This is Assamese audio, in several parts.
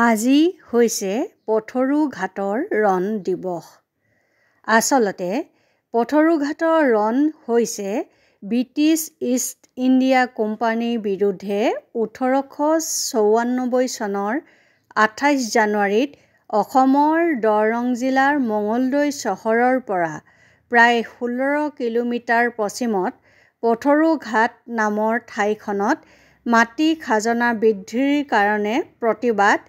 আজি হৈছে পথৰু ঘাটৰ ৰণ দিৱস। আচলতে পথৰু ঘাটৰ ৰণ হৈছে ব্ৰিটিছ ইষ্ট ইণ্ডিয়া কোম্পানীৰ বিৰুদ্ধে 1894 চনৰ 28 জানুৱাৰীত অসমৰ দৰং জিলাৰ মঙলদৈ চহৰৰ পৰা প্ৰায় 16 কিলোমিটাৰ পশ্চিমত পথৰু ঘাট নামৰ ঠাইখনত মাটি খাজনা বৃদ্ধিৰ কাৰণে প্ৰতিবাদ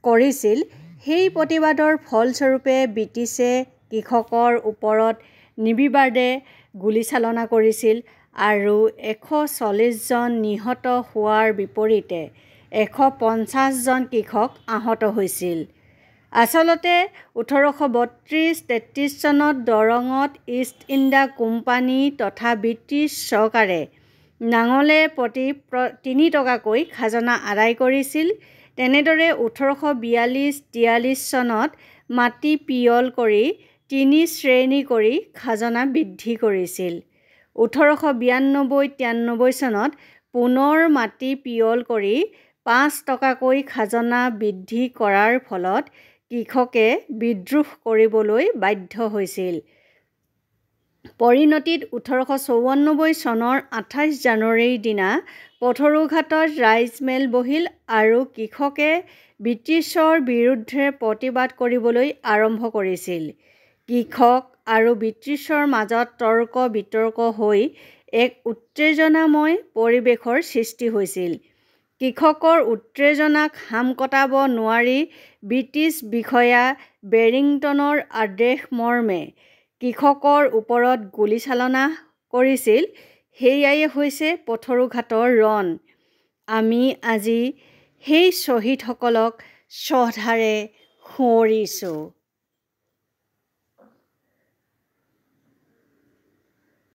কৰিছিল। সেই প্ৰতিবাদৰ ফলস্বৰূপে ব্ৰিটিছে কৃষকৰ ওপৰত নিৰ্বিবাদে গুলীচালনা কৰিছিল আৰু 140 জন নিহত হোৱাৰ বিপৰীতে 150 জন কৃষক আহত হৈছিল। আচলতে 1832-33 চনত দৰঙত ইষ্ট ইণ্ডিয়া কোম্পানী তথা ব্ৰিটিছ চৰকাৰে নাঙলে প্ৰতি 3 টকাকৈ খাজনা আদায় কৰিছিল। তেনেদৰে 1842-43 চনত মাটি পিয়ল কৰি 3 শ্ৰেণী কৰি খাজনা বৃদ্ধি কৰিছিল। 1892-93 চনত পুনৰ মাটি পিয়ল কৰি 5 টকাকৈ খাজনা বৃদ্ধি কৰাৰ ফলত কৃষকে বিদ্ৰোহ কৰিবলৈ বাধ্য হৈছিল। পৰিণতিত 1894 চনৰ 28 জানুৱাৰীৰ দিনা পথৰু ঘাটত ৰাইজমেল বহিল আৰু কৃষকে ব্ৰিটিছৰ বিৰুদ্ধে প্ৰতিবাদ কৰিবলৈ আৰম্ভ কৰিছিল। কৃষক আৰু ব্ৰিটিছৰ মাজত তৰ্ক বিতৰ্ক হৈ এক উত্তেজনাময় পৰিৱেশৰ সৃষ্টি হৈছিল। কৃষকৰ উত্তেজনাক সাম কটাব নোৱাৰি ব্ৰিটিছ বিষয়া বেৰিংটনৰ আদেশ মৰ্মে কৃষকৰ ওপৰত গুলীচালনা কৰিছিল। সেয়াই হৈছে পথৰু ঘাটৰ ৰণ। আমি আজি সেই শ্বহীদসকলক শ্ৰদ্ধাৰে সুঁৱৰিছোঁ।